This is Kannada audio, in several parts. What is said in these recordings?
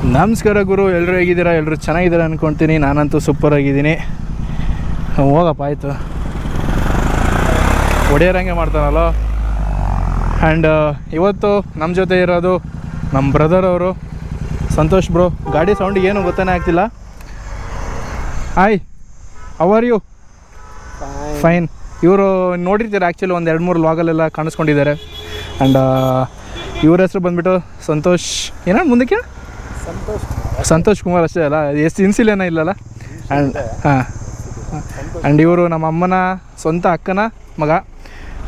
ನಮಸ್ಕಾರ ಗುರು, ಎಲ್ಲರೂ ಹೇಗಿದ್ದೀರಾ? ಎಲ್ಲರೂ ಚೆನ್ನಾಗಿದ್ದೀರಾ ಅಂದ್ಕೊಳ್ತೀನಿ. ನಾನಂತೂ ಸೂಪರ್ ಆಗಿದ್ದೀನಿ. ಹೋಗಪ್ಪ ಆಯಿತು, ಒಡೆಯರಂಗೆ ಮಾಡ್ತಾರಲ್ಲ. ಆ್ಯಂಡ್ ಇವತ್ತು ನಮ್ಮ ಜೊತೆ ಇರೋದು ನಮ್ಮ ಬ್ರದರ್ ಅವರು, ಸಂತೋಷ್ ಬ್ರೋ. ಗಾಡಿ ಸೌಂಡಿಗೆ ಏನು ಗೊತ್ತಾನೆ ಆಗ್ತಿಲ್ಲ. Hi, how are you? Fine. ಇವರು ನೋಡಿರ್ತೀರ, ಆ್ಯಕ್ಚುಲಿ ಒಂದು 2-3 ವ್ಲಾಗಲ್ಲೆಲ್ಲ ಕಾಣಿಸ್ಕೊಂಡಿದ್ದಾರೆ. ಆ್ಯಂಡ್ ಇವ್ರ ಹೆಸರು ಬಂದುಬಿಟ್ಟು ಸಂತೋಷ್, ಏನೋ ಮುಂದಕ್ಕೆ ಸಂತೋಷ್ ಕುಮಾರ್ ಅಷ್ಟೇ ಅಲ್ಲ, ಎಷ್ಟು ಇನ್ಸಿಲೇನ ಇಲ್ಲಲ್ಲ. ಆ್ಯಂಡ್ ಆ್ಯಂಡ್ ಇವರು ನಮ್ಮ ಅಮ್ಮನ ಸ್ವಂತ ಅಕ್ಕನ ಮಗ.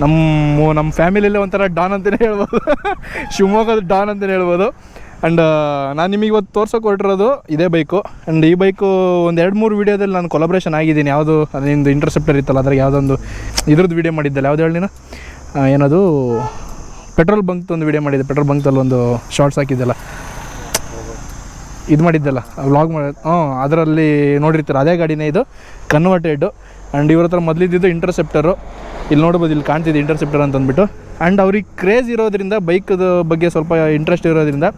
ನಮ್ಮ ಫ್ಯಾಮಿಲಿಯಲ್ಲೇ ಒಂಥರ ಡಾನ್ ಅಂತಲೇ ಹೇಳ್ಬೋದು, ಶಿವಮೊಗ್ಗದ ಡಾನ್ ಅಂತಲೇ ಹೇಳ್ಬೋದು. ಆ್ಯಂಡ್ ನಾನು ನಿಮಗೆ ಇವತ್ತು ತೋರ್ಸೋಕೆ ಹೊರಟಿರೋದು ಇದೇ ಬೈಕು. ಆ್ಯಂಡ್ ಈ ಬೈಕು ಒಂದು 2-3 ವೀಡಿಯೋದಲ್ಲಿ ನಾನು ಕೊಲಾಬ್ರೇಷನ್ ಆಗಿದ್ದೀನಿ. ಯಾವುದು ನಿಂದು ಇಂಟರ್ಸೆಪ್ಟರ್ ಇತ್ತಲ್ಲ, ಅದ್ರಾಗ ಯಾವುದೊಂದು ಇದ್ರದ್ದು ವೀಡಿಯೋ ಮಾಡಿದ್ದಲ್ಲ, ಯಾವ್ದು ಹೇಳಿ ನೀನು, ಏನದು ಪೆಟ್ರೋಲ್ ಬಂಕ್ದೊಂದು ವೀಡಿಯೋ ಮಾಡಿದ್ದೆ. ಪೆಟ್ರೋಲ್ ಬಂಕ್ದಲ್ಲಿ ಒಂದು ಶಾರ್ಟ್ಸ್ ಹಾಕಿದ್ದಲ್ಲ, ಇದು ಮಾಡಿದ್ದಲ್ಲ ವ್ಲಾಗ್ ಮಾಡಿ. ಅದರಲ್ಲಿ ನೋಡಿರ್ತೀರ, ಅದೇ ಗಾಡಿನೇ ಇದು, ಕನ್ವರ್ಟೆಡ್ಡು. ಆ್ಯಂಡ್ ಇವ್ರ ಹತ್ರ ಮೊದಲಿದ್ದು ಇಂಟರ್ಸೆಪ್ಟರು, ಇಲ್ಲಿ ನೋಡ್ಬೋದು, ಇಲ್ಲಿ ಕಾಣ್ತಿದೆ ಇಂಟರ್ಸೆಪ್ಟರ್ ಅಂತ ಅಂದ್ಬಿಟ್ಟು. ಆ್ಯಂಡ್ ಅವ್ರಿಗೆ ಕ್ರೇಜ್ ಇರೋದ್ರಿಂದ, ಬೈಕದ ಬಗ್ಗೆ ಸ್ವಲ್ಪ ಇಂಟ್ರೆಸ್ಟ್ ಇರೋದ್ರಿಂದ,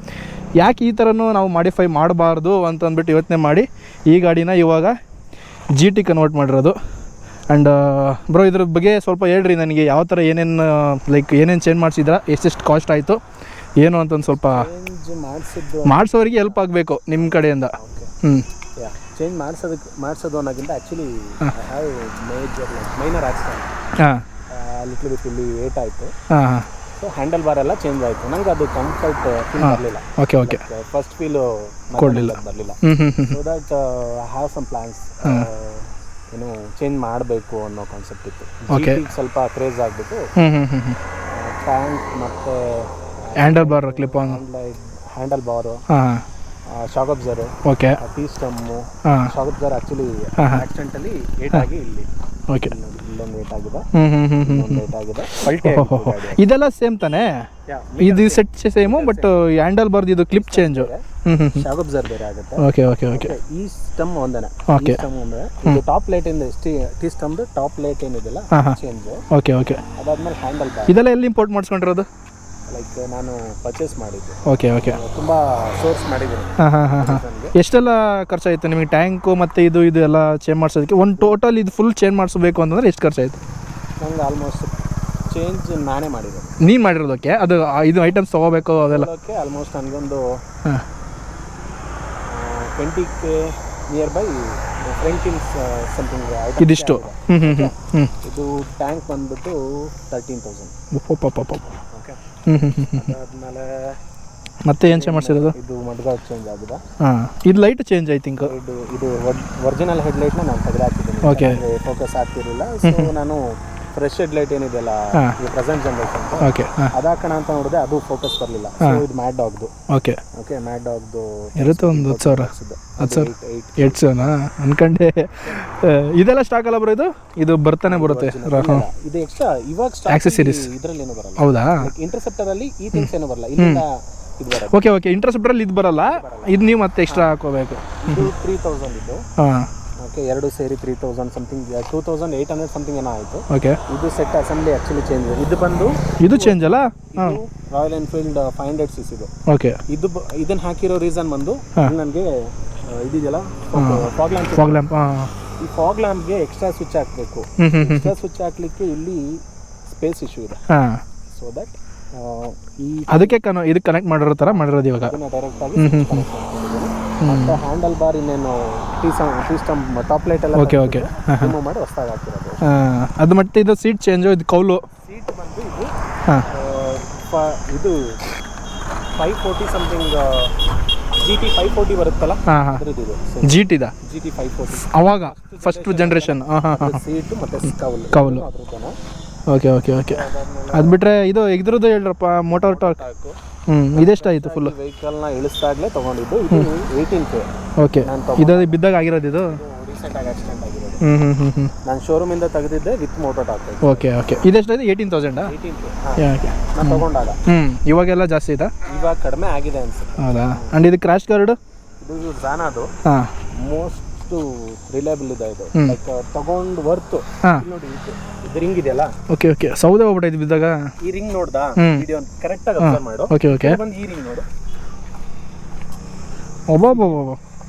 ಯಾಕೆ ಈ ಥರನೂ ನಾವು ಮಾಡಿಫೈ ಮಾಡಬಾರ್ದು ಅಂತಂದ್ಬಿಟ್ಟು ಯೋಚನೆ ಮಾಡಿ ಈ ಗಾಡಿನ ಇವಾಗ GT ಕನ್ವರ್ಟ್ ಮಾಡಿರೋದು. ಆ್ಯಂಡ್ ಬ್ರೋ, ಇದ್ರ ಬಗ್ಗೆ ಸ್ವಲ್ಪ ಹೇಳ್ರಿ ನನಗೆ, ಯಾವ ಥರ ಏನೇನು ಲೈಕ್ ಏನೇನು ಚೇಂಜ್ ಮಾಡಿಸಿದ್ರ, ಎಷ್ಟೆಷ್ಟು ಕಾಸ್ಟ್ ಆಯಿತು ಏನು ಅಂತಂದು ಸ್ವಲ್ಪ ಮಾಡಿಸೋರಿಗೆ ಹೆಲ್ಪ್ ಆಗಬೇಕು ನಿಮ್ಮ ಕಡೆಯಿಂದ. ಚೇಂಜ್ ಮಾಡಿಸೋದು ಅನ್ನೋಕ್ಕಿಂತ actually minor accident, little bit ಇಲ್ಲಿ ಏಟ್ ಆಯಿತು. ಸೊ ಹ್ಯಾಂಡಲ್ ಬಾರ್ ಎಲ್ಲ ಚೇಂಜ್ ಆಯಿತು. ನಂಗೆ ಅದು ಕಂಫರ್ಟ್ ಫೀಲ್ ಬರಲಿಲ್ಲ. ಓಕೆ ಫಸ್ಟ್ ಫೀಲು ಕೊಡಲಿಲ್ಲ. So that have some plans, ಏನು ಚೇಂಜ್ ಮಾಡಬೇಕು ಅನ್ನೋ ಕಾನ್ಸೆಪ್ಟ್ ಇತ್ತು. ಸ್ವಲ್ಪ ಕ್ರೇಜ್ ಆಗಿಬಿಟ್ಟು ಟ್ಯಾಂಕ್ ಮತ್ತು handle bar clip on, handle bar, shock absorber, okay, T stem. Shock absorber actually accidentally ಏಟ್ ಆಗಿ ಇಲ್ಲಿ ಓಕೆ ಇಲ್ಲೊಂದು ಏಟ್ ಆಗಿದೆ, ಏಟ್ ಆಗಿದೆ. ಇದೆಲ್ಲ ಸೇಮ್ ತಾನೇ? ಇದು ಸೆಟ್ ಸೇಮು, ಬಟ್ ಹ್ಯಾಂಡಲ್ ಬಾರ್ದು ಇದು ಕ್ಲಿಪ್ ಚೇಂಜು. ಶಾಕ್ ಅಬ್ಸರ್ ಬೇರೆ ಆಗುತ್ತೆ. ಓಕೆ. ಈ ಸ್ಟಮ್ ಒಂದೇನೆ, ಓಕೆ. ಸ್ಟಮ್ ಒಂದೇ. ಇದು ಟಾಪ್ ಲೈಟ್ ಇಂದ ಟೀ ಸ್ಟಮ್ದು ಟಾಪ್ ಲೈಟ್ ಏನಿದೆಲ್ಲ ಚೇಂಜ್. ಓಕೆ. ಅದಾದ್ಮೇಲೆ ಹ್ಯಾಂಡಲ್ ಬಾರ್ ಇದೆಲ್ಲ ಎಲ್ಲಿ ಇಂಪೋರ್ಟ್ ಮಾಡಿಸ್ಕೊಂಡಿರೋದು? ಲೈಕ್ ನಾನು ಪರ್ಚೇಸ್ ಮಾಡಿದ್ದೆ. ಓಕೆ. ತುಂಬ ಸೋರ್ಸ್ ಮಾಡಿದ್ದೀನಿ. ಎಷ್ಟೆಲ್ಲ ಖರ್ಚಾಯಿತು ನಿಮಗೆ ಟ್ಯಾಂಕು ಮತ್ತು ಇದು ಎಲ್ಲ ಚೇಂಜ್ ಮಾಡಿಸೋದಕ್ಕೆ? ಒಂದು ಟೋಟಲ್ ಇದು ಫುಲ್ ಚೇಂಜ್ ಮಾಡಿಸ್ಬೇಕು ಅಂತಂದ್ರೆ ಎಷ್ಟು ಖರ್ಚಾಯಿತು? ನಂಗೆ ಆಲ್ಮೋಸ್ಟ್ ಚೇಂಜ್ ನಾನೇ ಮಾಡಿದೆ. ನೀನು ಮಾಡಿರೋದಕ್ಕೆ ಅದು ಇದು ಐಟಮ್ಸ್ ತೊಗೋಬೇಕು ಅದೆಲ್ಲ ಆಲ್ಮೋಸ್ಟ್ ನನಗೊಂದು 20K ನಿಯರ್ ಬೈ ಫ್ರೆಂಕಿನ್ಸ್ ಸಮಥಿಂಗ್. ಇದಿಷ್ಟು? ಇದು ಟ್ಯಾಂಕ್ ಬಂದ್ಬಿಟ್ಟು 13,000. ಓಕೆ. ಅದಾದ್ಮೇಲೆ ಮತ್ತೆ ಏನು ಚೇಂಜ್ ಮಾಡಿಸಿರೋದು? ಇದು ಮಡ್ಗಾರ್ಡ್ ಚೇಂಜ್ ಆಗಿದೆ. ಇದು ಲೈಟ್ ಚೇಂಜ್ ಐ ಥಿಂಕ್. ಇದು ಒರಿಜಿನಲ್ ಹೆಡ್ಲೈಟ್ನ ನಾನು ತೆಗೆದಾಕಿದ್ದೀನಿ. ಓಕೆ. ಫೋಕಸ್ ಆಗ್ತಿರಲಿಲ್ಲ. ಸೊ ನಾನು ಫ್ರೆಶ್ ಹೆಡ್ಲೈಟ್ ಏನಿದೆಯಲ್ಲ, ಈ ಪ್ರೆಸೆಂಟ್ ಜನರೇಷನ್, ಓಕೆ, ಅದಾಕೋಣ ಅಂತ ನೋಡಿದೆ, ಅದು ಫೋಕಸ್ ಬರಲಿಲ್ಲ. ಸೊ ಇದು ಮ್ಯಾಡ್ ಡಾಗ್ದು. ಓಕೆ, ಮ್ಯಾಡ್ ಡಾಗ್ದು ಇರುತ್ತೆ ಒಂದು 10,000 ಅನ್ಕಂಡೆ. ಇದೆಲ್ಲ ಸ್ಟಾಕ್ ಅಲ್ಲ ಬರೋ? ಇದು ಬರ್ತಾನೆ ಬರುತ್ತೆ. ಇದು ಎಕ್ಸ್ಟ್ರಾ ಇವಾಗ ಆಕ್ಸೆಸರೀಸ್ ಇದರಲ್ಲಿ ಏನು ಬರಲ್ಲ. ಹೌದಾ? ಇಂಟರ್ಸೆಪ್ಟರ್ ಅಲ್ಲಿ ಈ ಥಿಂಗ್ಸ್ ಏನು ಬರಲ್ಲ. ಇಲ್ಲಿಂದ ಇದು ಬರಲ್ಲ. ಓಕೆ. ಇಂಟರ್ಸೆಪ್ಟರಲ್ಲಿ ಇದು ಬರಲ್ಲ, ಇದು ನೀವು ಮತ್ತೆ ಎಕ್ಸ್ಟ್ರಾ ಹಾಕೋಬೇಕು. ಇದು 3,000 ಇದು. ಓಕೆ, ಎರಡು ಸೇರಿ 3,000 ಸಮಥಿಂಗ್, 2,800 ಸಮಥಿಂಗ್ ಏನೋ ಆಯಿತು. ಓಕೆ. ಇದು ಸೆಟ್ ಅಸೆಂಬ್ಲಿ ಆ್ಯಕ್ಚುಲಿ ಚೇಂಜ್. ಇದು ಚೇಂಜ್ ಅಲ್ಲ? ರಾಯಲ್ ಎನ್ಫೀಲ್ಡ್ 500cc ಇದು. ಓಕೆ. ಇದನ್ನ ಹಾಕಿರೋ ರೀಸನ್ ಬಂದು ನನಗೆ ಇದೆಯಲ್ಲ ಫಾಗ್ ಲ್ಯಾಂಪ್. ಈ ಫಾಗ್ ಲ್ಯಾಂಪ್ಗೆ ಎಕ್ಸ್ಟ್ರಾ ಸ್ವಿಚ್ ಹಾಕಬೇಕು. ಎಕ್ಸ್ಟ್ರಾ ಸ್ವಿಚ್ ಹಾಕ್ಲಿಕ್ಕೆ ಇಲ್ಲಿ ಸ್ಪೇಸ್ ಇಶ್ಯೂ ಇದೆ. ಸೊ ದಟ್ ಅದಕ್ಕೆ ಇದು ಕನೆಕ್ಟ್ ಮಾಡಿರೋ ಥರ ಮಾಡಿರೋದು ಇವಾಗ ಡೈರೆಕ್ಟ್ ಆಗಿ. ಮತ್ತು ಹ್ಯಾಂಡಲ್ ಬಾರ್ ಇನ್ನೇನು ಟೀ ಸ್ಟಮ್ ಟಾಪ್ ಲೈಟ್ ಎಲ್ಲ ಓಕೆ ರಿಮೂವ್ ಮಾಡಿ ಹೊಸದಾಗಿ ಹಾಕಿರೋದು. ಅದು ಮತ್ತೆ ಇದು ಸೀಟ್ ಚೇಂಜು, ಇದು ಕೌಲು ಸೀಟ್ ಬಂದು ಇದು 540 ಸಮಥಿಂಗ್ GT 540 ಬರುತ್ತಲ್ಲ, ಅದ್ರದ್ದು ಇದು GT 540 ಅವಾಗ ಫಸ್ಟ್ ಜನರೇಷನ್. ಸೀಟು ಮತ್ತು ಕೌಲು. ಓಕೆ. ಅದು ಬಿಟ್ಟರೆ ಇದು ಇದ್ರದ್ದು ಹೇಳ್ರಪ್ಪ, ಮೋಟಾರ್ ಟಾರ್ಕ್. ಇದೆಷ್ಟಾಯಿತು ಫುಲ್? ವೆಹಿಕಲ್ನ ಇಳಿಸ್ದಾಗಲೇ ತೊಗೊಂಡಿದ್ದು. ಇದು 18K. ಓಕೆ. ಇದು ಬಿದ್ದಾಗ ಆಗಿರೋದು? ಇದು ರೀಸೆಂಟಾಗಿ ಆಕ್ಸಿಡೆಂಟ್ ಆಗಿರೋದು. ನಾನು ಶೋರೂಮಿಂದ ತೆಗೆದಿದ್ದೆ ವಿತ್ ಮೋಟರ್ ಟಾರ್ಕ್. ಓಕೆ. ಇದೆಷ್ಟಾಯ್ತು? 18,000? 18K ನಾನು ತೊಗೊಂಡಾಗ. ಇವಾಗೆಲ್ಲ ಜಾಸ್ತಿ ಆಯ್ತಾ? ಇವಾಗ ಕಡಿಮೆ ಆಗಿದೆ ಅನ್ಸುತ್ತೆ. ಹೌದಾ? ಆ್ಯಂಡ್ ಇದು ಕ್ರ್ಯಾಶ್ ಗಾರ್ಡು? ಇದು ಜಾನಾದು ಮೋಸ್ಟ್ ರಿಲಯಬಲ್ ಇದೆ. ಇದು ಲೈಕ್ ತಗೊಂಡು ವರ್ತು ನೋಡಿ. ಇದು ರಿಂಗ್ ಇದೆಯಲ್ಲ, ಓಕೆ. ಸೌದೆ ಹೋಗ್ಬಿಟ್ಟು ಬಿದ್ದಾಗ ಈ ರಿಂಗ್ ನೋಡ್ದಾ? ವಿಡಿಯೋ ಕರೆಕ್ಟ್ ಆಗಿ ಅಬ್ಸರ್ವ್ ಮಾಡು. ಓಕೆ. ಬಂದು ಈ ರಿಂಗ್ ನೋಡು. ಒಬ್ಬೊಬ್ಬೊಬ್ಬ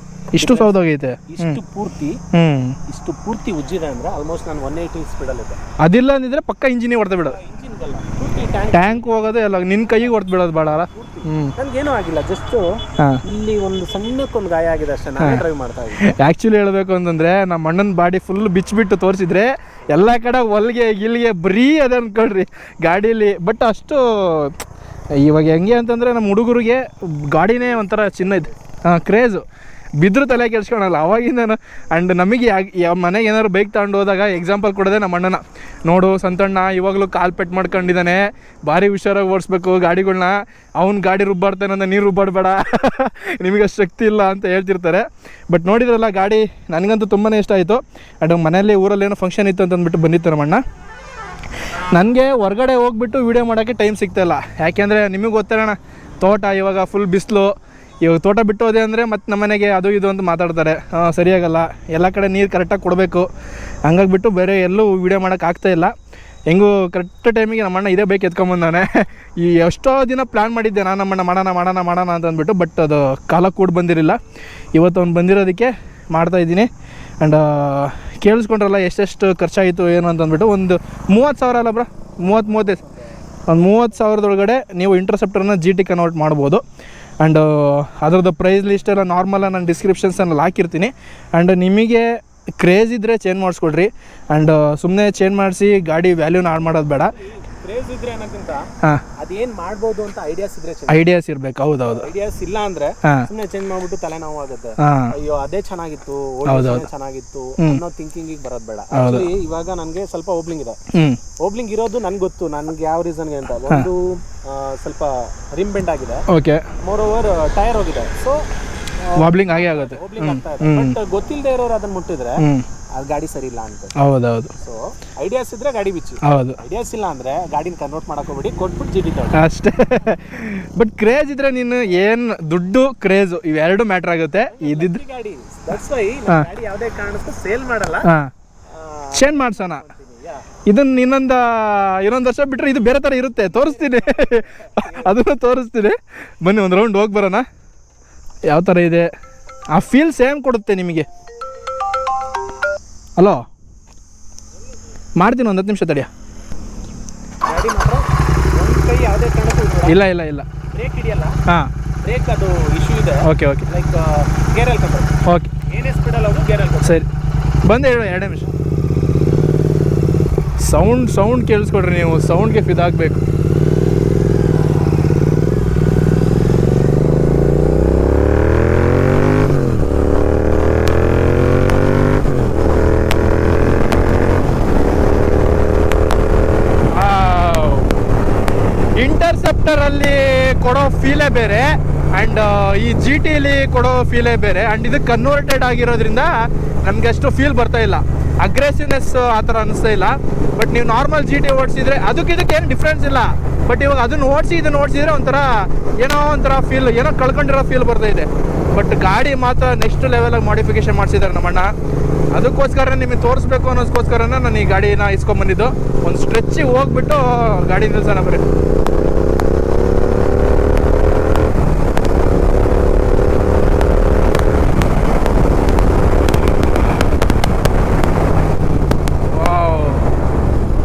ಇಷ್ಟು ಸೌದಾಗೈತೆ. ಇಷ್ಟು ಪೂರ್ತಿ ಹ್ಞೂ ಉಜ್ಜಿದೆ ಅಂದ್ರೆ ಆಲ್ಮೋಸ್ಟ್ ನಾನು 180 ಸ್ಪೀಡಲ್ಲಿದೆ. ಅದಿಲ್ಲ ಅಂದಿದ್ರೆ ಪಕ್ಕ ಇಂಜಿನಿಗೆ ಹೊಡೆದು ಬಿಡೋದು, ಇಂಜಿನ್ಗಲ್ಲ, ಪೂರ್ತಿ ಟ್ಯಾಂಕ್ ಹೋಗೋದು ಎಲ್ಲ ನಿನ್ನ ಕೈಗೆ ಹೊಡೆದು ಬಿಡೋದು ಬೇಡ ಅಲ್ಲ. ನನ್ಗೇನೂ ಆಗಿಲ್ಲ, ಜಸ್ಟ್ ಹಾಂ ಇಲ್ಲಿ ಒಂದು ಸಣ್ಣಕ್ಕೊಂದು ಗಾಯ ಆಗಿದೆ ಅಷ್ಟೇ. ನಾನೇ ಡ್ರೈವ್ ಮಾಡ್ತಾ ಇದ್ದೆ. ಆ್ಯಕ್ಚುಲಿ ಹೇಳಬೇಕು ಅಂತಂದರೆ ನಮ್ಮ ಅಣ್ಣನ ಬಾಡಿ ಫುಲ್ ಬಿಚ್ಚಿಬಿಟ್ಟು ತೋರಿಸಿದ್ರೆ ಎಲ್ಲ ಕಡೆ ಹೊಲ್ಗೆ ಗಿಲ್ಗೆ ಬರೀ ಅದೇ ಅಂದ್ಕೊಳ್ರಿ ಗಾಡೀಲಿ. ಬಟ್ ಅಷ್ಟು ಇವಾಗ ಹೆಂಗೆ ಅಂತಂದರೆ ನಮ್ಮ ಹುಡುಗರಿಗೆ ಗಾಡಿನೇ ಒಂಥರ ಚಿನ್ನ ಇದೆ, ಕ್ರೇಜು. ಬಿದ್ದರೂ ತಲೆ ಕೆಡ್ಸ್ಕೊಳಲ್ಲ ಅವಾಗಿಂದ. ಆ್ಯಂಡ್ ನಮಗೆ ಮನೆಗೆ ಏನಾದ್ರು ಬೈಕ್ ತಗೊಂಡು ಹೋದಾಗ ಎಕ್ಸಾಂಪಲ್ ಕೊಡೋದೆ ನಮ್ಮ ಅಣ್ಣನ. ನೋಡು ಸಂತಣ್ಣ ಇವಾಗಲೂ ಕಾಲು ಪೆಟ್ಟು ಮಾಡ್ಕೊಂಡಿದ್ದಾನೆ, ಭಾರಿ ಹುಷಾರಾಗಿ ಓಡಿಸ್ಬೇಕು ಗಾಡಿಗಳನ್ನ, ಅವ್ನು ಗಾಡಿ ರುಬ್ಬಾಡ್ತಾನೆ ಅಂತ ನೀರು ರುಬ್ಬಾಡಬೇಡ ನಿಮಗೆ ಅಷ್ಟು ಶಕ್ತಿ ಇಲ್ಲ ಅಂತ ಹೇಳ್ತಿರ್ತಾರೆ. ಬಟ್ ನೋಡಿದ್ರಲ್ಲ ಗಾಡಿ ನನಗಂತೂ ತುಂಬಾ ಇಷ್ಟ ಆಯಿತು. ಆ್ಯಂಡ್ ಮನೆಯಲ್ಲಿ ಊರಲ್ಲಿ ಏನೋ ಫಂಕ್ಷನ್ ಇತ್ತು ಅಂತಂದ್ಬಿಟ್ಟು ಬಂದಿತ್ತು ನಮ್ಮ ಅಣ್ಣ. ನನಗೆ ಹೊರಗಡೆ ಹೋಗ್ಬಿಟ್ಟು ವೀಡಿಯೋ ಮಾಡೋಕ್ಕೆ ಟೈಮ್ ಸಿಗ್ತಾಯಿಲ್ಲ, ಯಾಕೆಂದರೆ ನಿಮಗೆ ಗೊತ್ತೇಣ ತೋಟ ಇವಾಗ ಫುಲ್ ಬಿಸಿಲು. ಇವಾಗ ತೋಟ ಬಿಟ್ಟು ಹೋದೆ ಅಂದರೆ ಮತ್ತು ನಮ್ಮ ಮನೆಗೆ ಅದು ಇದು ಅಂತ ಮಾತಾಡ್ತಾರೆ, ಸರಿಯಾಗಲ್ಲ, ಎಲ್ಲ ಕಡೆ ನೀರು ಕರೆಕ್ಟಾಗಿ ಕೊಡಬೇಕು. ಹಂಗಾಗಿಬಿಟ್ಟು ಬೇರೆ ಎಲ್ಲೂ ವೀಡಿಯೋ ಮಾಡೋಕ್ಕಾಗ್ತಾಯಿಲ್ಲ. ಹೆಂಗೂ ಕರೆಕ್ಟ್ ಟೈಮಿಗೆ ನಮ್ಮಣ್ಣ ಇದೇ ಬೈಕ್ ಎತ್ಕೊಂಬಂದಾನೆ. ಈ ಎಷ್ಟೋ ದಿನ ಪ್ಲ್ಯಾನ್ ಮಾಡಿದ್ದೆ ನಾನು ನಮ್ಮಣ್ಣ ಮಾಡೋಣ ಅಂತ ಅಂದ್ಬಿಟ್ಟು, ಬಟ್ ಅದು ಕಾಲ ಕೂಡ ಬಂದಿರಲಿಲ್ಲ. ಇವತ್ತು ಅವ್ನು ಬಂದಿರೋದಕ್ಕೆ ಮಾಡ್ತಾಯಿದ್ದೀನಿ. ಆ್ಯಂಡ್ ಕೇಳಿಸ್ಕೊಂಡ್ರಲ್ಲ ಎಷ್ಟೆಷ್ಟು ಖರ್ಚಾಯಿತು ಏನು ಅಂತಂದ್ಬಿಟ್ಟು, ಒಂದು 30,000 ಅಲ್ಲ ಬ್ರಾ, 35 ಒಂದು 30,000ದೊಳಗಡೆ ನೀವು ಇಂಟರ್ಸೆಪ್ಟರ್ನ GT ಕನ್ವರ್ಟ್ ಮಾಡ್ಬೋದು. ಆ್ಯಂಡ್ ಅದ್ರದ್ದು ಪ್ರೈಸ್ ಲಿಸ್ಟ್ ಎಲ್ಲ ನಾರ್ಮಲಾಗಿ ನಾನು ಡಿಸ್ಕ್ರಿಪ್ಷನ್ಸಲ್ಲಿ ಹಾಕಿರ್ತೀನಿ. ಆ್ಯಂಡ್ ನಿಮಗೆ ಕ್ರೇಜ್ ಇದ್ದರೆ ಚೇಂಜ್ ಮಾಡಿಸ್ಕೊಡ್ರಿ. ಆ್ಯಂಡ್ ಸುಮ್ಮನೆ ಚೇಂಜ್ ಮಾಡಿಸಿ ಗಾಡಿ ವ್ಯಾಲ್ಯೂನ ಹಾಳು ಮಾಡೋದು ಬೇಡ. ಕ್ರೇಜ್ ಇದ್ರೆ ಅನ್ನೋಕ್ಕಿಂತ ಹಾಂ ಅದೇನು ಮಾಡ್ಬೋದು ಅಂತ ಐಡಿಯಾಸ್ ಇದ್ರೆ, ಐಡಿಯಾಸ್ ಇರಬೇಕು. ಹೌದೌದು, ಐಡಿಯಾಸ್ ಇಲ್ಲ ಅಂದ್ರೆ ಹಾಂ ಸುಮ್ಮನೆ ಚೇಂಜ್ ಮಾಡ್ಬಿಟ್ಟು ತಲೆನೋವು ಆಗುತ್ತೆ. ಹಾಂ ಅಯ್ಯೋ ಅದೇ ಚೆನ್ನಾಗಿತ್ತು, ಚೆನ್ನಾಗಿತ್ತು ಅನ್ನೋ ಥಿಂಕಿಂಗಿಗೆ ಬರೋದು ಬೇಡ. ಇವಾಗ ನನಗೆ ಸ್ವಲ್ಪ ಓಬ್ಲಿಂಗ್ ಇದೆ. ಓಬ್ಲಿಂಗ್ ಇರೋದು ನನ್ಗೆ ಗೊತ್ತು, ನನ್ಗೆ ಯಾವ ರೀಸನ್ಗೆ ಅಂತ. ಒಂದು ಸ್ವಲ್ಪ ರಿಮ್ ಬೆಂಡ್ ಆಗಿದೆ, ಓಕೆ, ಮೋರ್ ಓವರ್ ಟೈರ್ ಹೋಗಿದೆ, ಸೊ ವಾಬ್ಲಿಂಗ್ ಆಗೇ ಆಗುತ್ತೆ. ಓಬ್ಲಿಂಗ್ ಆಗ್ತಾ ಇದೆ. ಬಟ್ ಗೊತ್ತಿಲ್ಲದೆ ಇರೋರು ಅದನ್ನ ಮುಟ್ಟಿದ್ರೆ ಅದು ಗಾಡಿ ಸರಿ ಇಲ್ಲ ಅಂತ. ಹೌದೌದು. ಸೊ ಐಡಿಯಾಸ್ ಇದ್ರೆ ಗಾಡಿ ಬಿಚ್ಚಿ, ಹೌದು. ಐಡಿಯಾಸ್ ಇಲ್ಲ ಅಂದ್ರೆ ಗಾಡಿನ ಕನ್ವರ್ಟ್ ಮಾಡಕ್ ಹೋಗ್ಬಿಡಿ, ಕೊಟ್ಬಿಟ್ಟು GT ತಗೊಳ್ಳಿ ಅಷ್ಟೇ. ಬಟ್ ಕ್ರೇಜ್ ಇದ್ರೆ ನೀನು ಏನು ದುಡ್ಡು ಕ್ರೇಜು ಇವೆರಡು ಮ್ಯಾಟ್ರ್ ಆಗುತ್ತೆ. ಇದಿದ್ದು ಗಾಡಿ, ದಟ್ಸ್ ವೈ ಗಾಡಿ ಯಾವುದೇ ಕಾರಣಕ್ಕೂ ಸೇಲ್ ಮಾಡಲ್ಲ. ಹಾಂ, ಚೇಂಜ್ ಮಾಡ್ಸೋಣ. ಇದನ್ನು ಇನ್ನೊಂದು ವರ್ಷ ಬಿಟ್ಟರೆ ಇದು ಬೇರೆ ಥರ ಇರುತ್ತೆ, ತೋರಿಸ್ತೀನಿ ಅದನ್ನು ತೋರಿಸ್ತೀನಿ. ಬನ್ನಿ ಒಂದು ರೌಂಡ್ ಹೋಗಿ ಬರೋಣ, ಯಾವ ಥರ ಇದೆ. ಆ ಫೀಲ್ ಸೇಮ್ ಕೊಡುತ್ತೆ ನಿಮಗೆ. ಹಲೋ, ಮಾಡ್ತೀನಿ, ಒಂದು 10 ನಿಮಿಷ ತಡಿಯ. ಗಾಡಿ ಮಾತ್ರ ಒಂದು ಕೈ ಯಾವುದೇ ಕಾರಣಕ್ಕೂ ಇಲ್ಲ ಬ್ರೇಕ್ ಹಿಡಿಯಲ್ಲ. ಹಾಂ, ಬ್ರೇಕ್ ಅದು ಇಶ್ಯೂ ಇದೆ. ಓಕೆ ಲೈಕ್ ಗೇರಲ್ಲಿ ಕಂಟ್ರೋಲ್. ಓಕೆ, ಏನೇ ಸ್ಪೀಡಲ್ಲಿ ಹೋಗಿ ಗೇರಲ್ಲಿ ಕಂಟ್ರೋಲ್. ಸರಿ, ಬಂದು ಹೇಳು 2 ನಿಮಿಷ. ಸೌಂಡ್ ಕೇಳಿಸ್ಕೊಡ್ರಿ ನೀವು, ಸೌಂಡ್ಗೆ ಫಿದಾಗಬೇಕು. ಇಂಟರ್ಸೆಪ್ಟರಲ್ಲಿ ಕೊಡೋ ಫೀಲೇ ಬೇರೆ, ಆ್ಯಂಡ್ ಈ GTಲಿ ಕೊಡೋ ಫೀಲೇ ಬೇರೆ. ಆ್ಯಂಡ್ ಇದು ಕನ್ವರ್ಟೆಡ್ ಆಗಿರೋದ್ರಿಂದ ನಮಗೆ ಅಷ್ಟು ಫೀಲ್ ಬರ್ತಾ ಇಲ್ಲ, ಅಗ್ರೆಸಿವ್ನೆಸ್ ಆ ಥರ ಅನ್ನಿಸ್ತಾ ಇಲ್ಲ. ಬಟ್ ನೀವು ನಾರ್ಮಲ್ GT ಓಡಿಸಿದ್ರೆ ಅದಕ್ಕೇನು ಡಿಫ್ರೆನ್ಸ್ ಇಲ್ಲ. ಬಟ್ ಇವಾಗ ಅದನ್ನು ಇದನ್ನು ಓಡಿಸಿದ್ರೆ ಒಂಥರ ಫೀಲ್, ಏನೋ ಕಳ್ಕೊಂಡಿರೋ ಫೀಲ್ ಬರ್ತಾ ಇದೆ. ಬಟ್ ಗಾಡಿ ಮಾತ್ರ ನೆಕ್ಸ್ಟ್ ಲೆವೆಲಾಗಿ ಮಾಡಿಫಿಕೇಶನ್ ಮಾಡಿಸಿದ್ದಾರೆ ನಮ್ಮಣ್ಣ. ಅದಕ್ಕೋಸ್ಕರ ನಿಮಗೆ ತೋರಿಸ್ಬೇಕು ಅನ್ನೋದಕ್ಕೋಸ್ಕರನೇ ನಾನು ಈ ಗಾಡಿನ ಇಸ್ಕೊಂಬಂದಿದ್ದು. ಒಂದು ಸ್ಟ್ರೆಚ್ಚಿಗೆ ಹೋಗ್ಬಿಟ್ಟು ಗಾಡಿ ನಿಲ್ಸೋಣ ಬರೀ.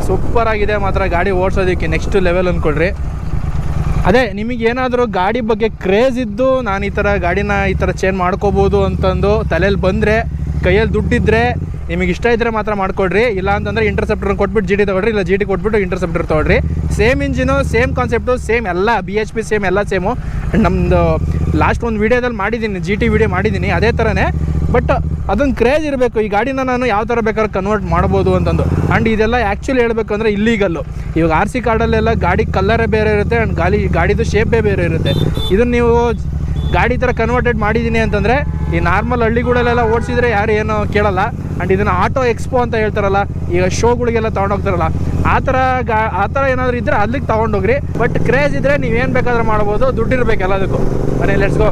ಸೂಪರ್ ಆಗಿದೆ ಮಾತ್ರ ಗಾಡಿ ಓಡಿಸೋದಕ್ಕೆ, ನೆಕ್ಸ್ಟ್ ಲೆವೆಲ್ ಅಂದ್ಕೊಳ್ರಿ. ಅದೇ ನಿಮಗೇನಾದರೂ ಗಾಡಿ ಬಗ್ಗೆ ಕ್ರೇಜ್ ಇದ್ದು ನಾನು ಈ ಥರ ಗಾಡಿನ ಈ ಥರ ಚೇಂಜ್ ಮಾಡ್ಕೋಬೋದು ಅಂತಂದು ತಲೆಯಲ್ಲಿ ಬಂದರೆ, ಕೈಯಲ್ಲಿ ದುಡ್ಡಿದ್ರೆ, ನಿಮಗೆ ಇಷ್ಟ ಇದ್ದರೆ ಮಾತ್ರ ಮಾಡ್ಕೊಡ್ರಿ. ಇಲ್ಲ ಅಂತಂದರೆ ಇಂಟರ್ಸೆಪ್ಟರ್ ಕೊಟ್ಬಿಟ್ಟು GT ತೊಗೊಳ್ರಿ, ಇಲ್ಲ GT ಕೊಟ್ಬಿಟ್ಟು ಇಂಟರ್ಸೆಪ್ಟರ್ ತೊಗೊಳ್ರಿ. Same engine, same concept, same ಎಲ್ಲ BHP ಸೇಮ್ ಎಲ್ಲ ಸೇಮು. ನಮ್ಮದು ಲಾಸ್ಟ್ ಒಂದು ವೀಡಿಯೋದಲ್ಲಿ ಮಾಡಿದ್ದೀನಿ, GT ವೀಡಿಯೋ ಮಾಡಿದ್ದೀನಿ, ಅದೇ ಥರನೇ. ಬಟ್ ಅದೊಂದು ಕ್ರೇಜ್ ಇರಬೇಕು, ಈ ಗಾಡಿನ ನಾನು ಯಾವ ಥರ ಬೇಕಾದ್ರೆ ಕನ್ವರ್ಟ್ ಮಾಡ್ಬೋದು ಅಂತಂದು. ಆ್ಯಂಡ್ ಇದೆಲ್ಲ ಆ್ಯಕ್ಚುಲಿ ಹೇಳಬೇಕು ಅಂದರೆ ಇಲ್ಲೀಗಲ್ಲು. ಇವಾಗ RC ಕಾರ್ಡಲ್ಲೆಲ್ಲ ಗಾಡಿ ಕಲ್ಲರೇ ಬೇರೆ ಇರುತ್ತೆ, ಆ್ಯಂಡ್ ಗಾಡಿದು ಶೇಪೇ ಬೇರೆ ಇರುತ್ತೆ. ಇದನ್ನು ನೀವು ಗಾಡಿ ಥರ ಕನ್ವರ್ಟೆಡ್ ಮಾಡಿದ್ದೀನಿ ಅಂತಂದರೆ ಈ ನಾರ್ಮಲ್ ಹಳ್ಳಿಗಳಲ್ಲೆಲ್ಲ ಓಡಿಸಿದ್ರೆ ಯಾರು ಏನೋ ಕೇಳಲ್ಲ. ಆ್ಯಂಡ್ ಇದನ್ನು ಆಟೋ ಎಕ್ಸ್ಪೋ ಅಂತ ಹೇಳ್ತಾರಲ್ಲ, ಈಗ ಶೋಗಳಿಗೆಲ್ಲ ತೊಗೊಂಡೋಗ್ತಾರಲ್ಲ, ಆ ಥರ ಏನಾದರೂ ಇದ್ದರೆ ಅಲ್ಲಿಗೆ ತೊಗೊಂಡೋಗ್ರಿ. ಬಟ್ ಕ್ರೇಜ್ ಇದ್ದರೆ ನೀವೇನು ಬೇಕಾದ್ರೂ ಮಾಡ್ಬೋದು, ದುಡ್ಡಿರ್ಬೇಕು ಎಲ್ಲದಕ್ಕೂ. ಮನೆ ಲೆಟ್ಸ್ ಗೋ.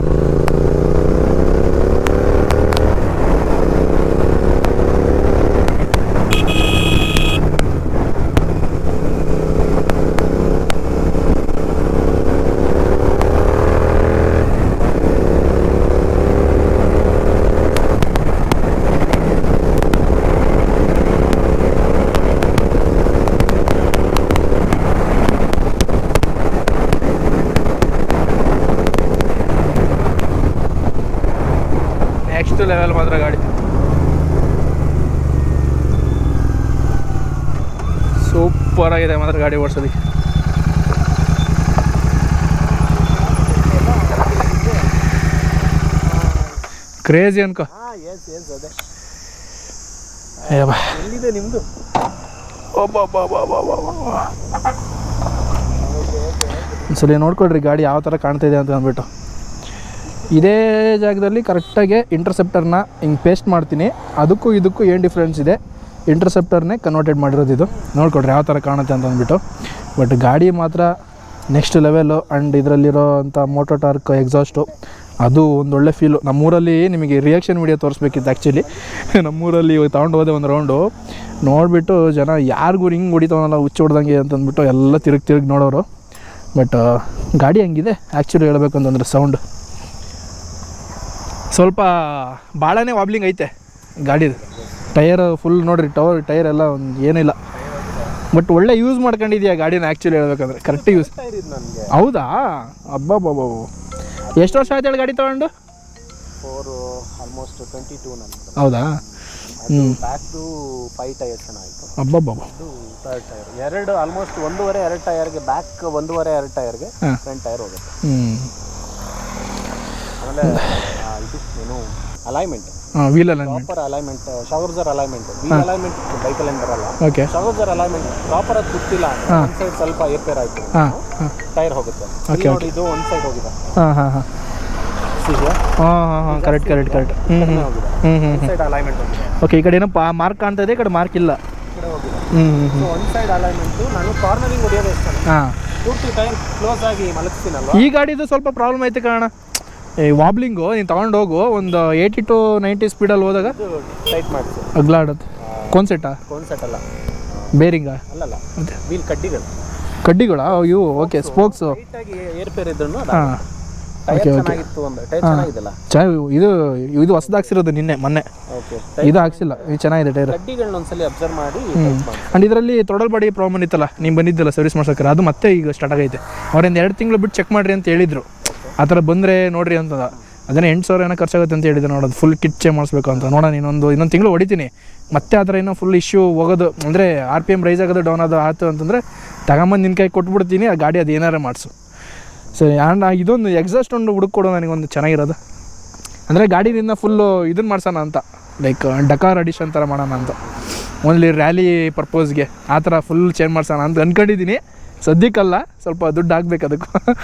ನೆಕ್ಸ್ಟ್ ಲೆವೆಲ್ ಮಾತ್ರ ಗಾಡಿ. ಸೂಪರ್ ಆಗಿದೆ ಮಾತ್ರ ಗಾಡಿ ಓಡಿಸೋದಕ್ಕೆ. ಕ್ರೇಜಿ ಅನ್ಕೋ. ಎಲ್ಲಿದೆ ನಿಮ್ಮದು? ಒಂದ್ಸಲ ನೋಡ್ಕೊಳ್ರಿ ಗಾಡಿ ಯಾವ ಥರ ಕಾಣ್ತಾಯಿದೆ ಅಂತ ಅಂದ್ಬಿಟ್ಟು. ಇದೇ ಜಾಗದಲ್ಲಿ ಕರೆಕ್ಟಾಗಿ ಇಂಟರ್ಸೆಪ್ಟರ್ನ ಹಿಂಗೆ ಪೇಸ್ಟ್ ಮಾಡ್ತೀನಿ. ಅದಕ್ಕೂ ಇದಕ್ಕೂ ಏನು ಡಿಫ್ರೆನ್ಸ್ ಇದೆ, ಇಂಟರ್ಸೆಪ್ಟರ್ನೇ ಕನ್ವರ್ಟೆಡ್ ಮಾಡಿರೋದು ಇದು. ನೋಡ್ಕೊಡ್ರಿ ಯಾವ ಥರ ಕಾಣುತ್ತೆ ಅಂತ ಅಂದ್ಬಿಟ್ಟು. ಬಟ್ ಗಾಡಿ ಮಾತ್ರ ನೆಕ್ಸ್ಟ್ ಲೆವೆಲು. ಆ್ಯಂಡ್ ಇದರಲ್ಲಿರೋ ಅಂಥ ಮೋಟೋ ಟಾರ್ಕ್ ಎಕ್ಸಾಸ್ಟು ಅದು ಒಂದೊಳ್ಳೆ ಫೀಲು. ನಮ್ಮೂರಲ್ಲಿ ನಿಮಗೆ ರಿಯಾಕ್ಷನ್ ವೀಡಿಯೋ ತೋರಿಸ್ಬೇಕಿತ್ತು ಆ್ಯಕ್ಚುಲಿ. ನಮ್ಮೂರಲ್ಲಿ ಇವಾಗ ತೊಗೊಂಡು ಹೋದೆ ಒಂದು ರೌಂಡು, ನೋಡಿಬಿಟ್ಟು ಜನ ಯಾರಿಗೂ ಹಿಂಗೆ ಹೊಡಿತಾವನಲ್ಲ ಹುಚ್ಚು ಹೊಡ್ದಂಗೆ ಅಂತಂದ್ಬಿಟ್ಟು ಎಲ್ಲ ತಿರುಗಿ ನೋಡೋರು. ಬಟ್ ಗಾಡಿ ಹಂಗಿದೆ ಆ್ಯಕ್ಚುಲಿ ಹೇಳಬೇಕು ಅಂತಂದರೆ. ಸೌಂಡ್ ಸ್ವಲ್ಪ ಭಾಳನೇ ವಾಬ್ಲಿಂಗ್ ಐತೆ ಗಾಡಿದು. ಟಯರ್ ಫುಲ್ ನೋಡಿರಿ, ಟೈರ್ ಎಲ್ಲ ಒಂದು ಏನಿಲ್ಲ. ಬಟ್ ಒಳ್ಳೆ ಯೂಸ್ ಮಾಡ್ಕೊಂಡಿದ್ಯಾ ಗಾಡಿನ ಆ್ಯಕ್ಚುಲಿ ಹೇಳ್ಬೇಕಂದ್ರೆ. Correct use. ಹೌದಾ? ಅಬ್ಬಬ್ಬಬ್ಬ. ಎಷ್ಟು ವರ್ಷ ಆಯ್ತು ಹೇಳಿ ಗಾಡಿ ತೊಗೊಂಡು? ಆಲ್ಮೋಸ್ಟ್ 22 ನನಗೆ. ಹೌದಾ? ಹ್ಞೂ. ಬ್ಯಾಕ್ದು 5 ಟೈರ್ ಚೆನ್ನಾಗಿತ್ತು. ಅಬ್ಬಬ್ಬಬ್ಬ. ಥರ್ಡ್ ಟೈರ್ ಎರಡು ಆಲ್ಮೋಸ್ಟ್ 1.5-2 ಟೈರ್ಗೆ, ಬ್ಯಾಕ್ 1.5-2 ಟೈರ್ಗೆ ಫ್ರಂಟ್ ಟೈರ್ ಹೋಗುತ್ತೆ. ಆಮೇಲೆ ಇದು ಏನು alignment, wheel alignment, proper alignment, ಶವರ್ಜರ್ ಅಲೈನ್ಮೆಂಟ್. ವೀಲ್ ಅಲೈನ್ಮೆಂಟ್ ಬೈಕಲ್ಲಿ ಏನು ಬರಲ್ಲ. ಓಕೆ. ಶವರ್ಜರ್ ಅಲೈನ್ಮೆಂಟ್ ಪ್ರಾಪರ್ ಅದು ಗೊತ್ತಿಲ್ಲ, ಒಂದು ಸೈಡ್ ಸ್ವಲ್ಪ ಏರ್ಪೇರ್ ಆಯಿತು, ಟೈರ್ ಹೋಗುತ್ತೆ. ನೋಡಿ ಇದು ಒಂದು ಸೈಡ್ ಹೋಗಿದೆ. ಕರೆಕ್ಟ್. ಸೈಡ್ ಅಲೈನ್ಮೆಂಟ್ ಹೋಗಿದೆ. ಓಕೆ. ಈ ಕಡೆ ಏನೋ ಮಾರ್ಕ್ ಕಾಣ್ತಾ ಇದೆ, ಈ ಕಡೆ ಮಾರ್ಕ್ ಇಲ್ಲ. ಒಂದು ಸೈಡ್ ಅಲೈನ್ಮೆಂಟು. ನಾನು ಕಾರ್ನರಿಂಗ್ ಹೊಡಿಯೋದು ಇಷ್ಟ. ಪೂರ್ತಿ ಟೈರ್ ಕ್ಲೋಸ್ ಆಗಿ ಮಲಗಿಸ್ತೀನಲ್ವ. ಈ ಗಾಡಿದು ಸ್ವಲ್ಪ ಪ್ರಾಬ್ಲಮ್ ಐತೆ ಕಾರಣ ವಾಬ್ಲಿಂಗು. ನೀನು ತೊಗೊಂಡೋಗು ಒಂದು 80 to 90 ಸ್ಪೀಡಲ್ಲಿ ಹೋದಾಗ ಟೈಟ್ ಮಾಡಿಸಿ ಅಗ್ಲಾಡೋದು. ಕೋನ್ಸೆಟ್ ಅಲ್ಲ, ಬೇರಿಂಗ ಅಲ್ಲಲ್ಲ, ವೀಲ್ ಕಡ್ಡಿಗಳ ಇವು. ಓಕೆ. ಸ್ಪೋಕ್ಸು ಟೈಟಾಗಿ ಏರ್ಪೇರ್ ಇದ್ರೂ. ಹಾಂ. ಓಕೆ. ಚೆನ್ನಾಗಿತ್ತು. ಒಂದು ಟೈರ್ ಚೆನ್ನಾಗಿದೆಲ್ಲ. ಇದು ಹೊಸದಾಗ್ಸಿರೋದು ಮೊನ್ನೆ. ಓಕೆ. ಇದು ಹಾಕ್ಸಿಲ್ಲ. ಇದು ಚೆನ್ನಾಗಿದೆ ಟೈರ್. ಕಡ್ಡಿಗಳನ್ನ ಒಂದ್ಸಲಿ ಅಬ್ಸರ್ವ್ ಮಾಡಿ. ಆ್ಯಂಡ್ ಇದರಲ್ಲಿ ತೊಡಲ್ ಬಾಡಿ ಪ್ರಾಬ್ಲಮ್ ಇತ್ತಲ್ಲ, ನೀವು ಬಂದಿದ್ದಲ್ಲ ಸರ್ವಿಸ್ ಮಾಡ್ಸೋಕೆ, ಅದು ಮತ್ತೆ ಈಗ ಸ್ಟಾರ್ಟ್ ಆಗೈತೆ. ಅವ್ರಿಂದ 2 ತಿಂಗಳು ಬಿಟ್ಟು ಚೆಕ್ ಮಾಡಿರಿ ಅಂತ ಹೇಳಿದರು. ಆ ಥರ ಬಂದರೆ ನೋಡಿರಿ ಅಂತದ. ಅದನ್ನೇ 8,000 ಏನೋ ಖರ್ಚಾಗುತ್ತೆ ಅಂತ ಹೇಳಿದೆ. ನೋಡೋದು ಫುಲ್ ಕಿಟ್ ಚೇಂಜ್ ಮಾಡಿಸ್ಬೇಕು ಅಂತ. ನೋಡೋಣ, ಇನ್ನೊಂದು ತಿಂಗಳು ಹೊಡಿತೀನಿ ಮತ್ತೆ. ಆ ಥರ ಏನೋ ಫುಲ್ ಇಶ್ಯೂ ಹೋಗೋದು ಅಂದರೆ RPM ರೈಸ್ ಆಗೋದು ಡೌನ್ ಆಯ್ತು ಅಂತಂದರೆ ತಗೊಂಬಂದು ನಿನ್ನ ಕೈ ಕೊಟ್ಬಿಡ್ತೀನಿ, ಆ ಗಾಡಿ ಅದು ಏನಾರು ಮಾಡಿಸು. ಸರಿ. ಆ್ಯಂಡ್ ಇದೊಂದು ಎಕ್ಸಾಸ್ಟ್ ಒಂದು ಹುಡುಕೊಡು ನನಗೊಂದು ಚೆನ್ನಾಗಿರೋದು. ಅಂದರೆ ಗಾಡಿನಿಂದ ಫುಲ್ಲು ಇದನ್ನು ಮಾಡ್ಸೋಣ ಅಂತ, ಲೈಕ್ ಡಕಾರ್ ಅಡಿಷನ್ ಥರ ಮಾಡೋಣ ಅಂತ, ಓನ್ಲಿ ರ್ಯಾಲಿ ಪರ್ಪೋಸ್ಗೆ ಆ ಥರ ಫುಲ್ ಚೇಂಜ್ ಮಾಡ್ಸೋಣ ಅಂತ ಅಂದ್ಕೊಂಡಿದ್ದೀನಿ. ಸದ್ಯಕ್ಕಲ್ಲ, ಸ್ವಲ್ಪ ದುಡ್ಡು ಹಾಕ್ಬೇಕು ಅದಕ್ಕೂ.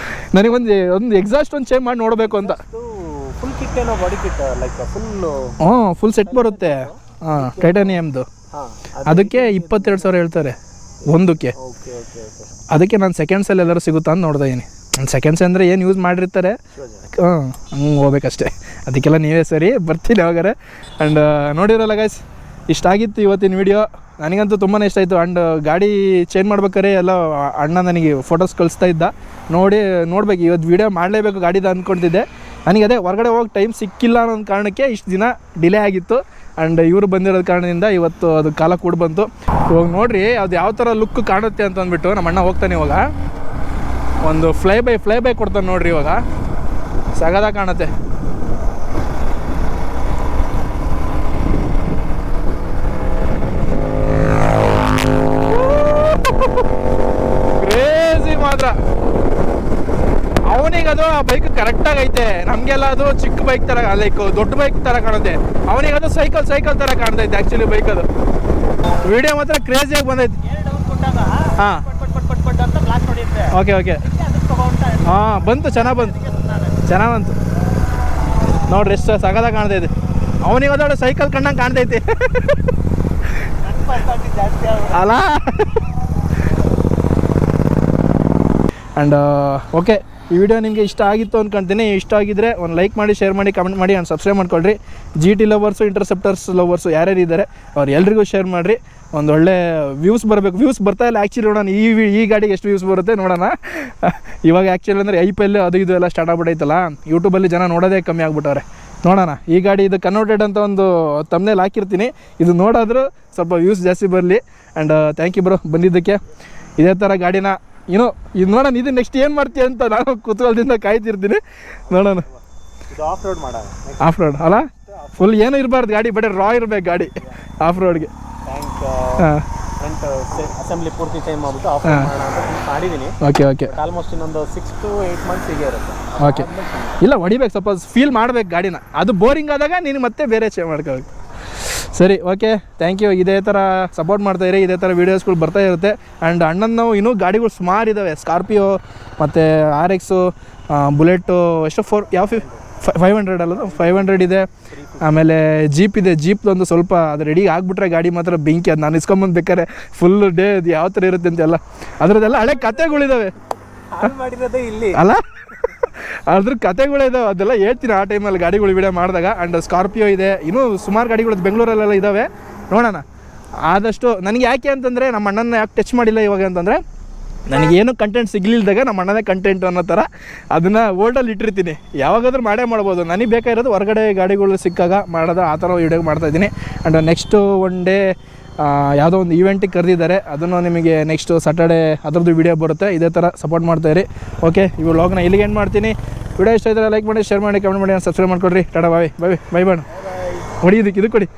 ನನಗೊಂದು ಎಕ್ಸಾಸ್ಟ್ ಒಂದು ಚೇಂಜ್ ಮಾಡಿ ನೋಡಬೇಕು ಅಂತ. ಫುಲ್ ಕಿಟ್ ಏನೋ body kit like full set ಬರುತ್ತೆ. ಟೈಟಾನಿಯಮ್ದು. ಅದಕ್ಕೆ 22,000 ಹೇಳ್ತಾರೆ ಒಂದಕ್ಕೆ. ಅದಕ್ಕೆ ನಾನು ಸೆಕೆಂಡ್ಸಲ್ಲಿ ಎಲ್ಲರೂ ಸಿಗುತ್ತಾ ಅಂತ ನೋಡ್ತಾ ಇದ್ದೀನಿ. ಸೆಕೆಂಡ್ಸ್ ಅಂದರೆ ಏನು ಯೂಸ್ ಮಾಡಿರ್ತಾರೆ, ಹಂಗೆ ಹೋಗ್ಬೇಕಷ್ಟೇ. ಅದಕ್ಕೆಲ್ಲ ನೀವೇ ಸರಿ, ಬರ್ತೀನಿ ಯಾವಾಗಾರೆ. ಆ್ಯಂಡ್ ನೋಡಿರಲ್ಲ ಗೈಸ್, ಇಷ್ಟಾಗಿತ್ತು ಇವತ್ತಿನ ವಿಡಿಯೋ. ನನಗಂತೂ ತುಂಬಾ ಇಷ್ಟ ಆಯಿತು. ಆ್ಯಂಡ್ ಗಾಡಿ ಚೇಂಜ್ ಮಾಡ್ಬೇಕಾರೆ ಎಲ್ಲ ಅಣ್ಣ ನನಗೆ ಫೋಟೋಸ್ ಕಳಿಸ್ತಾ ಇದ್ದ. ನೋಡ್ಬೇಕು, ಇವತ್ತು ವೀಡಿಯೋ ಮಾಡಲೇಬೇಕು ಗಾಡಿದು ಅಂದ್ಕೊಳ್ತಿದ್ದೆ. ನನಗೆ ಅದೇ ಹೊರಗಡೆ ಹೋಗಿ ಟೈಮ್ ಸಿಕ್ಕಿಲ್ಲ ಅನ್ನೋ ಕಾರಣಕ್ಕೆ ಇಷ್ಟು ದಿನ ಡಿಲೇ ಆಗಿತ್ತು. ಆ್ಯಂಡ್ ಇವರು ಬಂದಿರೋದ ಕಾರಣದಿಂದ ಇವತ್ತು ಅದು ಕಾಲ ಕೂಡ ಬಂತು. ಇವಾಗ ನೋಡಿರಿ ಅದು ಯಾವ ಥರ ಲುಕ್ ಕಾಣುತ್ತೆ ಅಂತ ಅಂದ್ಬಿಟ್ಟು ನಮ್ಮ ಅಣ್ಣ ಹೋಗ್ತಾನೆ ಇವಾಗ. ಒಂದು ಫ್ಲೈ ಬೈ ಕೊಡ್ತಾನೆ ನೋಡ್ರಿ. ಇವಾಗ ಸಗದ ಕಾಣುತ್ತೆ. ಕ್ರೇಜಿ ಮಾತ್ರ. ಅವನಿಗದು ಆ ಬೈಕ್ ಕರೆಕ್ಟಾಗಿ ಐತೆ. ನಮಗೆಲ್ಲ ಅದು ಚಿಕ್ಕ ಬೈಕ್ ಥರ, ಲೈಕ್ ದೊಡ್ಡ ಬೈಕ್ ಥರ ಕಾಣುತ್ತೆ. ಅವನಿಗದು ಸೈಕಲ್ ಥರ ಕಾಣ್ತೈತೆ ಆ್ಯಕ್ಚುಲಿ ಬೈಕ್. ಅದು ವಿಡಿಯೋ ಮಾತ್ರ ಕ್ರೇಜಿಯಾಗಿ ಬಂದೈತೆ. ಹಾಂ. ಓಕೆ. ಹಾಂ, ಬಂತು. ಚೆನ್ನಾಗಿ ಬಂತು ನೋಡ್ರಿ, ಎಷ್ಟು ಸಗದ ಕಾಣ್ತೈತೆ. ಅವನಿಗದೋಡು ಸೈಕಲ್ ಕಣ್ಣಂಗೆ ಕಾಣ್ತೈತಿ ಅಲ್ಲ. ಆ್ಯಂಡ್ ಓಕೆ, ಈ ವಿಡಿಯೋ ನಿಮಗೆ ಇಷ್ಟ ಆಗಿತ್ತು ಅಂದ್ಕೊಳ್ತೀನಿ. ಇಷ್ಟ ಆಗಿದ್ದರೆ ಒಂದು ಲೈಕ್ ಮಾಡಿ, ಶೇರ್ ಮಾಡಿ, ಕಮೆಂಟ್ ಮಾಡಿ, ಆ್ಯಂಡ್ ಸಬ್ಸ್ಕ್ರೈಬ್ ಮಾಡ್ಕೊಳ್ರಿ. GT ಲವರ್ಸು, ಇಂಟರ್ಸೆಪ್ಟರ್ಸ್ ಲವರ್ಸು ಯಾರ್ಯಾರು ಇದ್ದಾರೆ ಅವ್ರು ಎಲ್ರಿಗೂ ಶೇರ್ ಮಾಡಿರಿ. ಒಂದು ಒಳ್ಳೆ ವ್ಯೂಸ್ ಬರಬೇಕು. ವ್ಯೂಸ್ ಬರ್ತಾ ಇಲ್ಲ ಆ್ಯಕ್ಚುಲಿ. ನೋಡೋಣ ಈ ಗಾಡಿಗೆ ಎಷ್ಟು ವ್ಯೂಸ್ ಬರುತ್ತೆ ನೋಡೋಣ. ಇವಾಗ ಆ್ಯಕ್ಚುಲಿ ಅಂದರೆ IPL ಅದು ಇದು ಎಲ್ಲ ಸ್ಟಾರ್ಟ್ ಆಗ್ಬಿಟ್ಟೈತಲ್ಲ, ಯೂಟ್ಯೂಬಲ್ಲಿ ಜನ ನೋಡೋದೇ ಕಮ್ಮಿ ಆಗ್ಬಿಟ್ಟವ್ರೆ. ನೋಡೋಣ, ಈ ಗಾಡಿ ಇದು ಕನ್ವರ್ಟೆಡ್ ಅಂತ ಒಂದು ತಮ್ಮನೇಲಿ ಹಾಕಿರ್ತೀನಿ. ಇದು ನೋಡಾದರೂ ಸ್ವಲ್ಪ ವ್ಯೂಸ್ ಜಾಸ್ತಿ ಬರಲಿ. ಆ್ಯಂಡ್ ಥ್ಯಾಂಕ್ ಯು ಬ್ರೋ ಬಂದಿದ್ದಕ್ಕೆ. ಇದೇ ಥರ ಗಾಡಿನ ಇದು ನೋಡೋಣ, ಇದು ನೆಕ್ಸ್ಟ್ ಏನು ಮಾಡ್ತೀಯ ಅಂತ ನಾನು ಕುತೂಹಲದಿಂದ ಕಾಯ್ತಿರ್ತೀನಿ. ನೋಡೋಣ. ಆಫ್ ರೋಡ್ ಅಲ್ಲ. ಫುಲ್ ಏನೂ ಇರಬಾರ್ದು ಗಾಡಿ, ಬಟ್ ರಾ ಇರಬೇಕು ಗಾಡಿ ಆಫ್ ರೋಡ್ಗೆ. ಟ್ಯಾಂಕ್ ಹಾಂ ಫ್ರಂಟ್ ಅಸೆಂಬ್ಲಿ ಪೂರ್ತಿ ಚೇಂಜ್ ಮಾಡಿಬಿಟ್ಟು ಆಫ್ ಮಾಡೋಣ ಅಂತ ಮಾಡಿದ್ದೀನಿ. ಓಕೆ ಓಕೆ ಆಲ್ಮೋಸ್ಟ್ ಇನ್ನೊಂದು 6 to 8 months ಹೀಗೆ ಇರುತ್ತೆ. ಓಕೆ. ಇಲ್ಲ ಹೊಡಿಬೇಕು, ಸಪೋಸ್ ಫೀಲ್ ಮಾಡ್ಬೇಕು ಗಾಡಿನ. ಅದು ಬೋರಿಂಗ್ ಆದಾಗ ನೀನು ಮತ್ತೆ ಬೇರೆ ಚೇಂಜ್ ಮಾಡ್ಕೋಬೇಕು. ಸರಿ, ಓಕೆ, ಥ್ಯಾಂಕ್ ಯು. ಇದೇ ಥರ ಸಪೋರ್ಟ್ ಮಾಡ್ತಾಯಿರಿ, ಇದೇ ಥರ ವೀಡಿಯೋಸ್ಗಳು ಬರ್ತಾ ಇರುತ್ತೆ. ಆ್ಯಂಡ್ ಅಣ್ಣನ ನಾವು ಇನ್ನೂ ಗಾಡಿಗಳು ಸುಮಾರು ಇದ್ದಾವೆ. ಸ್ಕಾರ್ಪಿಯೋ ಮತ್ತು RX, ಬುಲೆಟು, ಎಷ್ಟು 500 ಅಲ್ಲ, 500 ಇದೆ. ಆಮೇಲೆ ಜೀಪ್ ಇದೆ. ಜೀಪ್ದೊಂದು ಸ್ವಲ್ಪ ಅದು ರೆಡಿ ಆಗಿಬಿಟ್ರೆ ಗಾಡಿ ಮಾತ್ರ ಬೆಂಕಿ. ಅದು ನಾನು ಇಸ್ಕೊಂಬಂದು ಬೇಕಾದ್ರೆ ಫುಲ್ ಡೇ ಅದು ಯಾವ ಥರ ಇರುತ್ತೆ ಅಂತೆಲ್ಲ ಅದರದ್ದೆಲ್ಲ ಹಳೆ ಕತೆಗಳಿದ್ದಾವೆ ಮಾಡಿರೋದೇ ಇಲ್ಲಿ ಅಲ್ಲ. ಅದ್ರ ಕತೆಗಳಿದಾವೆ, ಅದೆಲ್ಲ ಹೇಳ್ತೀನಿ ಆ ಟೈಮಲ್ಲಿ ಗಾಡಿಗಳು ವಿಡಿಯೋ ಮಾಡಿದಾಗ. ಆ್ಯಂಡ್ ಸ್ಕಾರ್ಪಿಯೋ ಇದೆ, ಇನ್ನೂ ಸುಮಾರು ಗಾಡಿಗಳು ಬೆಂಗಳೂರಲ್ಲೆಲ್ಲ ಇದ್ದಾವೆ. ನೋಡೋಣ ಆದಷ್ಟು. ನನಗೆ ಯಾಕೆ ಅಂತಂದರೆ ನಮ್ಮ ಅಣ್ಣನ ಯಾಕೆ ಟಚ್ ಮಾಡಿಲ್ಲ ಇವಾಗ ಅಂತಂದರೆ, ನನಗೇನು ಕಂಟೆಂಟ್ ಸಿಗಲಿಲ್ದಾಗ ನಮ್ಮ ಅಣ್ಣನೇ ಕಂಟೆಂಟ್ ಅನ್ನೋ ಥರ ಅದನ್ನು ಓಲ್ಡಲ್ಲಿ ಇಟ್ಟಿರ್ತೀನಿ. ಯಾವಾಗಾದ್ರೂ ಮಾಡೇ ಮಾಡ್ಬೋದು. ನನಗೆ ಬೇಕಾಗಿರೋದು ಹೊರಗಡೆ ಗಾಡಿಗಳು ಸಿಕ್ಕಾಗ ಮಾಡೋದು, ಆ ಥರ ವಿಡಿಯೋ ಮಾಡ್ತಾಯಿದ್ದೀನಿ. ಆ್ಯಂಡ್ ನೆಕ್ಸ್ಟು ಒನ್ ಡೇ ಯಾವುದೋ ಒಂದು ಈವೆಂಟಿಗೆ ಕರೆದಿದ್ದಾರೆ, ಅದನ್ನು ನಿಮಗೆ ನೆಕ್ಸ್ಟು ಸ್ಯಾಟರ್ಡೇ ಅದರದ್ದು ವಿಡಿಯೋ ಬರುತ್ತೆ. ಇದೇ ಥರ ಸಪೋರ್ಟ್ ಮಾಡ್ತಾಯಿರಿ. ಓಕೆ, ಈ ವ್ಲಾಗ್ನ ಇಲ್ಲಿಗೆ ಏನು ಮಾಡ್ತೀನಿ. ವಿಡಿಯೋ ಇಷ್ಟ ಇದ್ದರೆ ಲೈಕ್ ಮಾಡಿ, ಶೇರ್ ಮಾಡಿ, ಕಮೆಂಟ್ ಮಾಡಿ, ಸಬ್ಸ್ಕ್ರೈಬ್ ಮಾಡಿಕೊಡ್ರಿ. ಟಾಟಾ, ಬಾಯ್ ಬಾಯ್ ಬಾಯ್ ಬಾಯ್. ಹೊಡಿ, ಇದು ಕೊಡಿ.